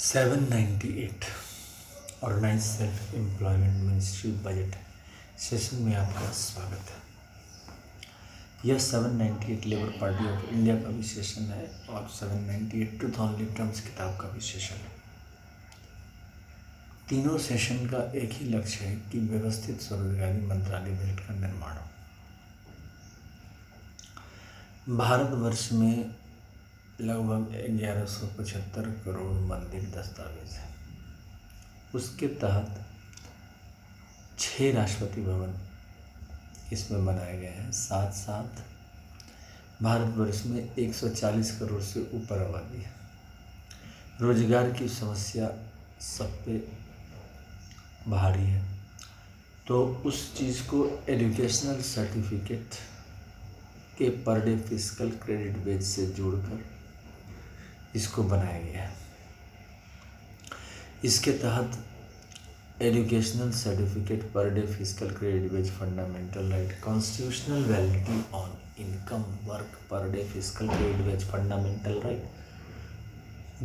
798 organise self employment ministry budget session में आपका स्वागत है। यह 798 लेबर पार्टी ऑफ इंडिया का भी सेशन है और 798 ट्रूथ ओनली टर्म्स किताब का भी सेशन है। तीनों सेशन का एक ही लक्ष्य है कि व्यवस्थित स्वरोजगारी मंत्रालय बजट का निर्माण हो। भारतवर्ष में लगभग 1175 करोड़ मंदिर दस्तावेज है। उसके तहत 6 राष्ट्रपति भवन इसमें बनाए गए हैं। साथ साथ भारतवर्ष में 140 करोड़ से ऊपर आबादी है। रोजगार की समस्या सब पे भारी है, तो उस चीज़ को एजुकेशनल सर्टिफिकेट के पर डे फिजिकल क्रेडिट बेस से जोड़कर इसको बनाया गया है। इसके तहत educational certificate per day physical credit base fundamental right, constitutional validity on income work per day physical credit base fundamental right,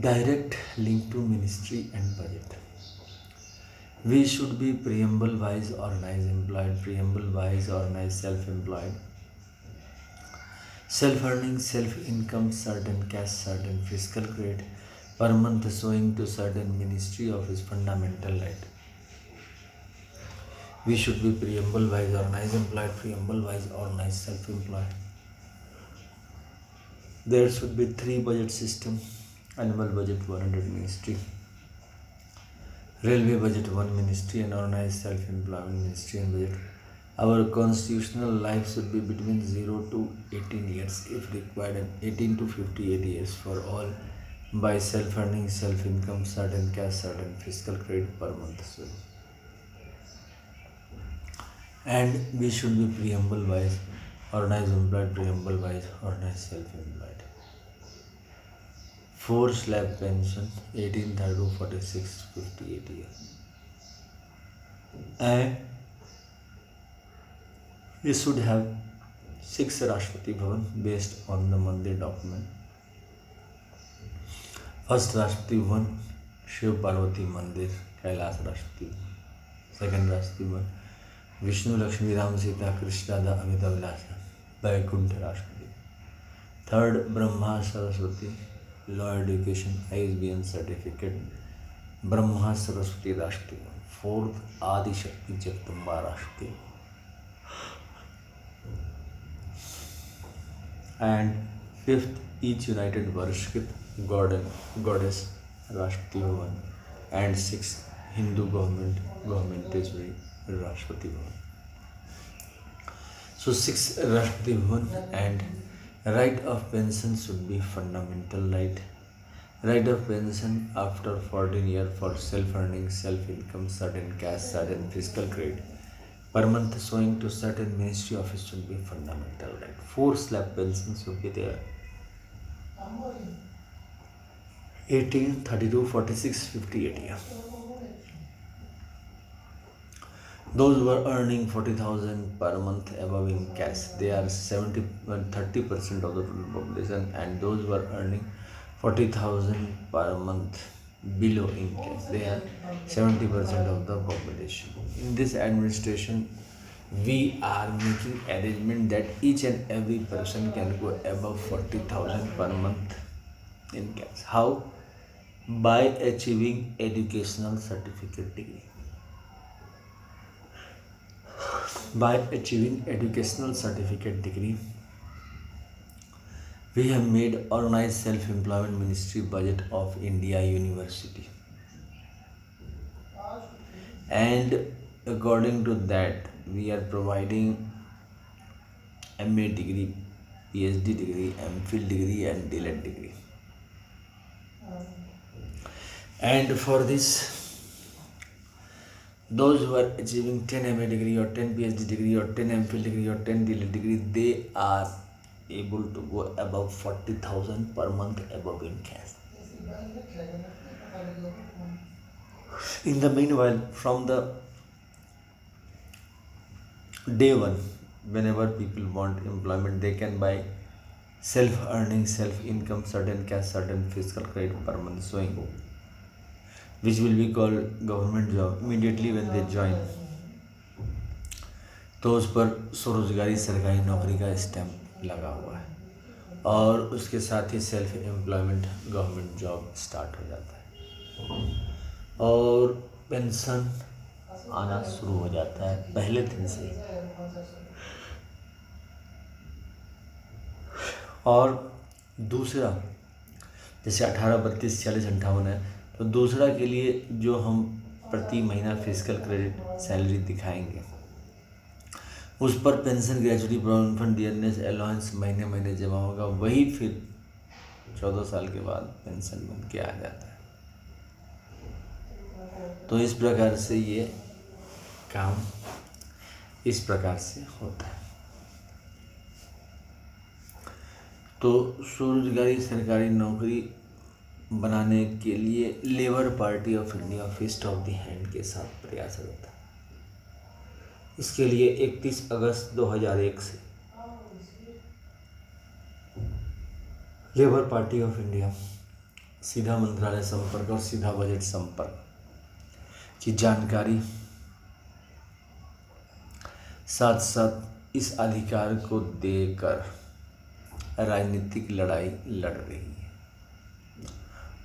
direct link to ministry and budget. We should be preamble wise organized employed, preamble wise organized self-employed, self-earning, self-income, certain cash, certain fiscal credit per month showing to certain ministry of his fundamental right. We should be preamble wise organized employed, preamble wise organized self-employed. There should be 3 budget system, annual budget 100 ministry, railway budget 1 ministry, and organized self-employment ministry and budget. Our constitutional life should be between 0 to 18 years if required, and 18 to 58 years for all by self-earning, self-income, certain cash, certain fiscal credit per month. And we should be preamble wise organized employed, preamble wise organized self-employed. 4 slab pension 1832 46 58 years, and we should have 6 Rashtrapati Bhavan based on the Mandir document. First Rashtrapati Bhavan Shiv Parvati Mandir Kailas Rashtrapati. Second Rashtrapati Bhavan Vishnu Lakshmi Ram Sita Krishna Da Amita Vilasa Vaikuntha Rashtrapati. Third Brahma Saraswati Law Education ISBN certificate Brahma Saraswati Rashtrapati. Fourth Adi Shakti Jagdamba Rashtrapati. And fifth each united worship goddess Rashtrapati Bhavan. And sixth Hindu government treasury Rashtrapati Bhavan. So 6 Rashtrapati Bhavan. And right of pension should be fundamental right. Right of pension after 14 years for self-earning, self-income, certain cash, certain fiscal credit per month showing to certain ministry office should be fundamental right. 4 slab pensions should be there. 18, 32, 46, 58 years. Those who are earning 40,000 per month above in cash, they are 30% of the total population, and those who are earning 40,000 per month below in cash, they are 70% of the population. In this administration, we are making arrangement that each and every person can go above 40,000 per month in cash. How? By achieving educational certificate degree. By achieving educational certificate degree, we have made organized self-employment ministry budget of India University, and according to that we are providing MA degree, PhD degree, MPhil degree, and DLED degree. And for this, those who are achieving 10 MA degree or 10 PhD degree or 10 MPhil degree or 10 DLED degree, they are able to go above 40,000 per month above in cash. In the meanwhile, from the day one, whenever people want employment, they can buy self-earning, self-income, certain cash, certain fiscal credit per month showing which will be called government job immediately when they join, तो उस पर स्वरोजगारी सरकारी नौकरी का stamp लगा हुआ है और उसके साथ ही self employment government job start हो जाता है और पेंशन आना शुरू हो जाता है पहले दिन से ही। और दूसरा जैसे 18, 32, 40, 58 है, तो दूसरा के लिए जो हम प्रति महीना फिजिकल क्रेडिट सैलरी दिखाएंगे उस पर pension gratuity provident fund dearness allowance महीने महीने जमा होगा, वही फिर 14 साल के बाद पेंशन बन के आ जाता है। तो इस प्रकार से ये काम इस प्रकार से होता है। तो स्वरोजगारी सरकारी नौकरी बनाने के लिए Labour Party of India fist of the hand के साथ प्रयासरत है। इसके लिए 31 अगस्त 2001 से लेबर पार्टी ऑफ इंडिया सीधा मंत्रालय संपर्क और सीधा बजट संपर्क की जानकारी साथ साथ इस अधिकार को देकर राजनीतिक लड़ाई लड़ रही है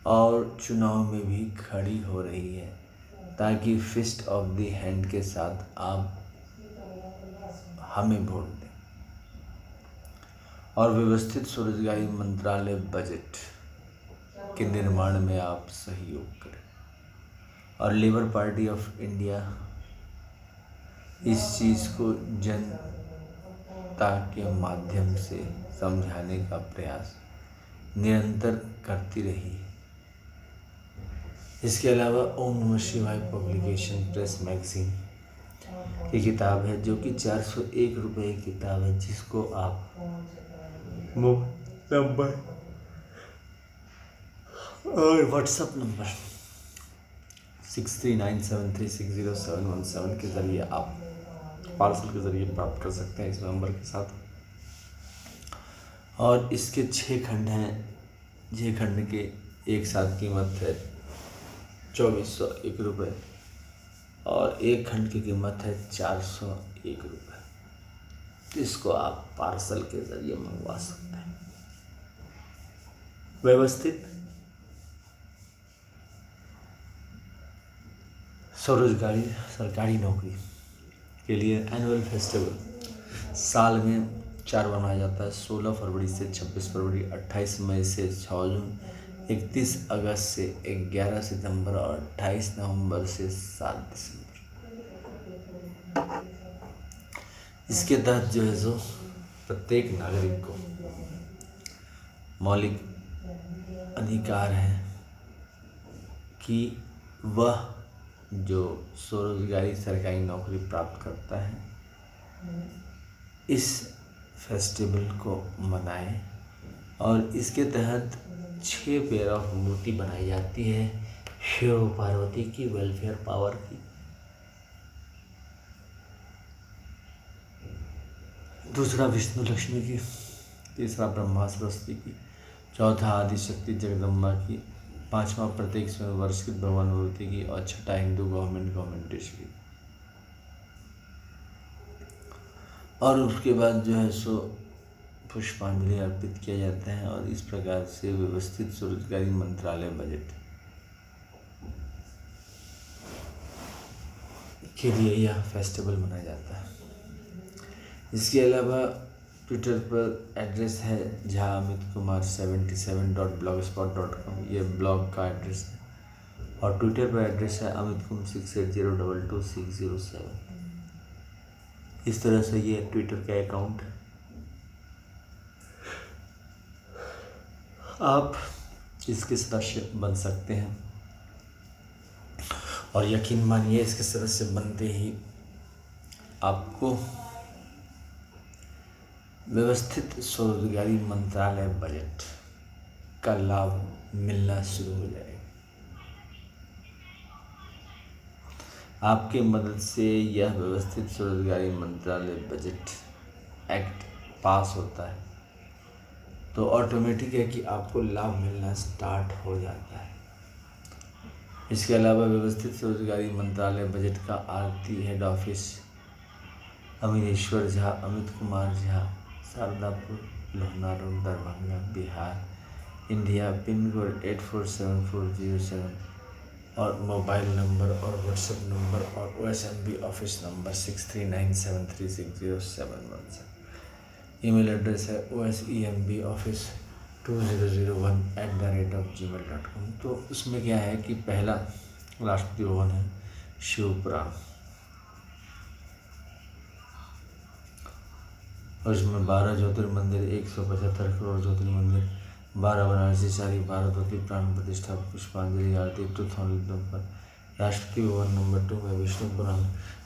और चुनाव में भी खड़ी हो रही है ताकि फिस्ट ऑफ द हैंड के साथ आप हमें वोट दें और व्यवस्थित स्वरोजगारी मंत्रालय बजट के निर्माण में आप सहयोग करें। और लेबर पार्टी ऑफ इंडिया इस चीज़ को जनता के माध्यम से समझाने का प्रयास निरंतर करती रही। इसके अलावा ओम नमः शिवाय पब्लिकेशन प्रेस मैगजीन की किताब है जो कि 401 रुपये की किताब है, जिसको आप मोबाइल नंबर और व्हाट्सएप नंबर 6397360717 के ज़रिए आप पार्सल के ज़रिए प्राप्त कर सकते हैं इस नंबर के साथ। और इसके 6 खंड हैं। 6 खंड के एक साथ कीमत है 2401 रुपये और एक खंड की कीमत है 401 रुपये। इसको आप पार्सल के ज़रिए मंगवा सकते हैं। व्यवस्थित स्वरोजगारी सरकारी नौकरी के लिए एनुअल फेस्टिवल साल में 4 बार मनाया जाता है। 16 फरवरी से 26 फरवरी, 28 मई से 6 जून, 31 अगस्त से 11 सितंबर और 28 नवंबर से 7 दिसंबर। इसके तहत जो है सो प्रत्येक नागरिक को मौलिक अधिकार है कि वह जो स्वरोजगारी सरकारी नौकरी प्राप्त करता है इस फेस्टिवल को मनाएं। और इसके तहत 6 पेयर ऑफ मूर्ति बनाई जाती है शिव पार्वती की, वेलफेयर पावर की। दूसरा विष्णु लक्ष्मी की, तीसरा ब्रह्मा सरस्वती की, चौथा आदिशक्ति जगदम्बा की, 5वां प्रत्येक स्वयं वर्ष की भगवान मूर्ति की और 6ठा हिंदू गवर्नमेंट डिश की। और उसके बाद जो है सो पुष्पांजलि अर्पित किया जाता है। और इस प्रकार से व्यवस्थित स्वरोजगारी मंत्रालय बजट के लिए यह फेस्टिवल मनाया जाता है। इसके अलावा ट्विटर पर एड्रेस है jha.amit.kumar77.blogspot.com, ये ब्लॉग का एड्रेस है। और ट्विटर पर एड्रेस है amitkum68022607। इस तरह से ये ट्विटर का अकाउंट है। आप इसके सदस्य बन सकते हैं और यकीन मानिए इसके सदस्य बनते ही आपको व्यवस्थित स्वरोजगारी मंत्रालय बजट का लाभ मिलना शुरू हो जाएगा। आपके मदद से यह व्यवस्थित स्वरोजगारी मंत्रालय बजट एक्ट पास होता है तो ऑटोमेटिक है कि आपको लाभ मिलना स्टार्ट हो जाता है। इसके अलावा व्यवस्थित स्वरोजगारी मंत्रालय बजट का आरती head office Amireshwar Jha, Amit Kumar Jha, Shardapur, Lohna road, Darbhanga, Bihar, India, pin code 847407 और मोबाइल नंबर और व्हाट्सएप नंबर और OSMB office number 6397360717। Email address है osembaoffice2001@gmail.com। तो उसमें क्या है कि पहला राष्ट्रपति भवन है शिवपुरा, और इसमें 12 ज्योतिर्मंदिर, 175 करोड़ ज्योतिर्मंदिर, 12 वाराणसी सारी, भारतवती प्राण प्रतिष्ठा, पुष्पांजलि आरती, ट्रुथ पर। राष्ट्रपति भवन नंबर 2 में विष्णु पुराण,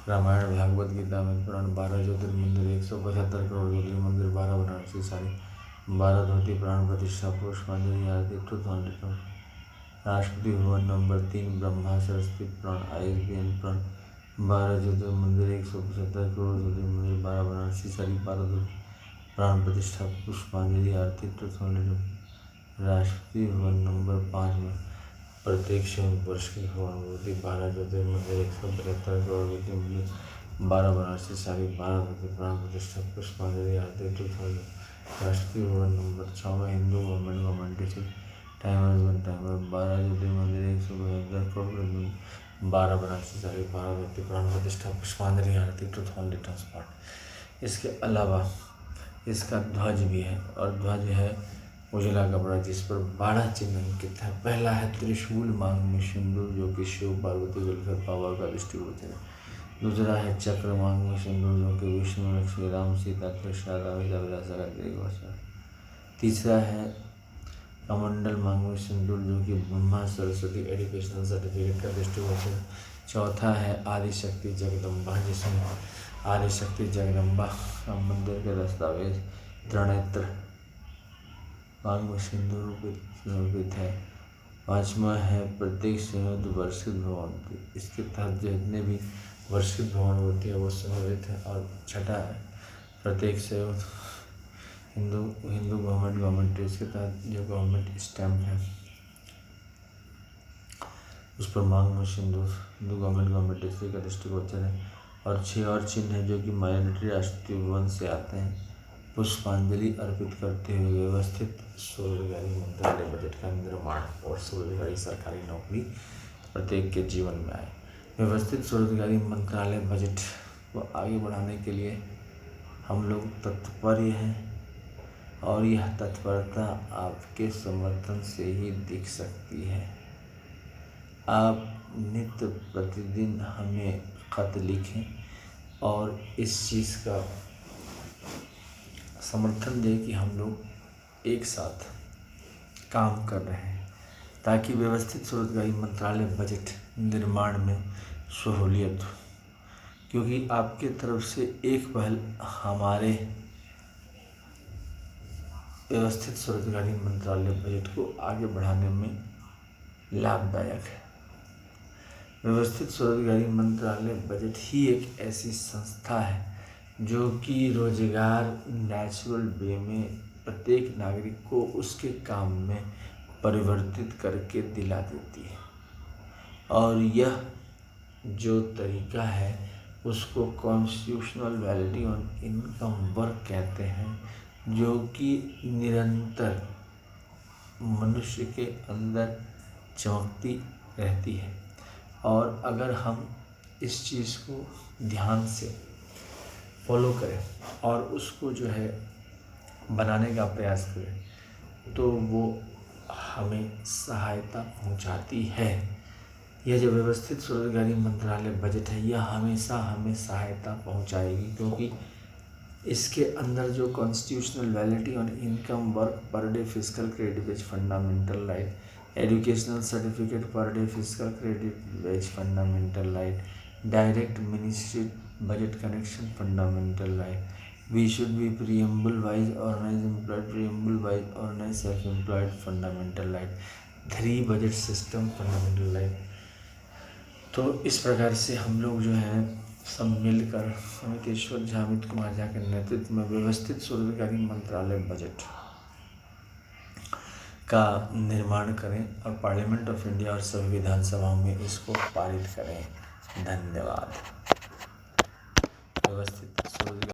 रामायण, भागवत गीता में पुराण, 12 ज्योतिर्मंदिर, 175 करोड़ ज्योतिर्मंदिर, 12 वाराणसी सारी, भारतवती प्राण प्रतिष्ठा, पुष्पांजलि आरती, ट्रुथ पर। राष्ट्रपति भवन नंबर 3 ब्रह्मा सरस्वती पुराण, ISBN पुराण, 12 ज्योतिर्मंदिर, 175 करोड़ ज्योतिर्मंदिर, 12 वाराणसी सारी, भारत प्राण प्रतिष्ठा, पुष्पांजलि आरती, ट्रुथ। राष्ट्रपति भवन नंबर 5 में प्रत्येक शिव वर्ष की भगवान 12 ज्योतिर्मंदिर, 175 करोड़ ज्योतिर्मंदिर, 12 वाराणसी सारी, भारत प्राण प्रतिष्ठा, पुष्पांजलि आरती, ट्रुथ। राष्ट्रपति भवन नंबर 6 में हिंदू गवर्नमेंट टाइमर 12 ज्योतिर्मंदिर, 175 करोड़, 12 वाराणसी सारी, भारत प्राण प्रतिष्ठा, पुष्पांजलि आरती, ट्रुथ ओनली ट्रांसपोर्ट। इसके अलावा इसका ध्वज भी है, और ध्वज है उजला कपड़ा जिस पर 12 चिन्ह अंकित है। पहला है त्रिशूल मांग में सिंदूर, जो कि शिव पार्वती जलकर पावर का दृष्टिगोचर है। दूसरा है चक्र मांग में सिंदूर, जो कि विष्णु, लक्ष्मी, राम, सीता, कृष्ण, राधा विलासा का दिग्वचन। तीसरा है कमंडल मांग में सिंदूर, जो कि ब्रह्मा सरस्वती एजुकेशनल सर्टिफिकेट का दृष्टिगोचर है। चौथा है आदिशक्ति जगदम्बा, जिसमें आदिशक्ति जगदम्बा का मंदिर के दस्तावेज त्रिनेत्र मांग में सिंदूर रूपित है। पांचवा है प्रत्येक संयुक्त वर्षित भवन, इसके तहत जितने भी वर्षित भवन होती है वो सम्मिलित है। और छठा है प्रत्येक संयुक्त हिंदू गवर्नमेंट इसके तहत जो गवर्नमेंट स्टैम्प है उस पर मांग में सिंदूर हिंदू गवर्नमेंट इसके का दृष्टिगोचर है। और 6 और चिन्ह है जो कि माइनॉरिटी राष्ट्रीय भवन से आते हैं। पुष्पांजलि अर्पित करते हुए व्यवस्थित स्वरोजगारी मंत्रालय बजट का निर्माण और स्वरोजगारी सरकारी नौकरी प्रत्येक के जीवन में आए। व्यवस्थित स्वरोजगारी मंत्रालय बजट को आगे बढ़ाने के लिए हम लोग तत्पर हैं, और यह तत्परता आपके समर्थन से ही दिख सकती है। आप नित्य प्रतिदिन हमें खत लिखें और इस चीज़ का समर्थन दें कि हम लोग एक साथ काम कर रहे हैं, ताकि व्यवस्थित स्वरोजगारी मंत्रालय बजट निर्माण में सहूलियत हो। क्योंकि आपके तरफ से एक पहल हमारे व्यवस्थित स्वरोजगारी मंत्रालय बजट को आगे बढ़ाने में लाभदायक है। व्यवस्थित स्वरोजगारी मंत्रालय बजट ही एक ऐसी संस्था है जो कि रोजगार नेचुरल वे में प्रत्येक नागरिक को उसके काम में परिवर्तित करके दिला देती है। और यह जो तरीका है उसको कॉन्स्टिट्यूशनल वैलिडी ऑन इनकम वर्क कहते हैं, जो कि निरंतर मनुष्य के अंदर चमकती रहती है। और अगर हम इस चीज़ को ध्यान से फॉलो करें और उसको जो है बनाने का प्रयास करें तो वो हमें सहायता पहुंचाती है। यह जो व्यवस्थित स्वरोजगारी मंत्रालय बजट है यह हमेशा हमें सहायता पहुंचाएगी, क्योंकि इसके अंदर जो constitutional validity on income work per day physical credit wage fundamental right, educational certificate per day physical credit wage fundamental right, direct ministry budget connection fundamental right, we should be preamble wise organise employed, preamble wise organise self employed fundamental right, 3 budget system fundamental right. तो इस प्रकार से हम लोग जो है सब मिलकर अमितेश्वर झा, अमित कुमार झा के नेतृत्व में व्यवस्थित स्वरोजगारी मंत्रालय बजट का निर्माण करें और पार्लियामेंट ऑफ इंडिया और सभी विधानसभाओं में इसको पारित करें। धन्यवाद।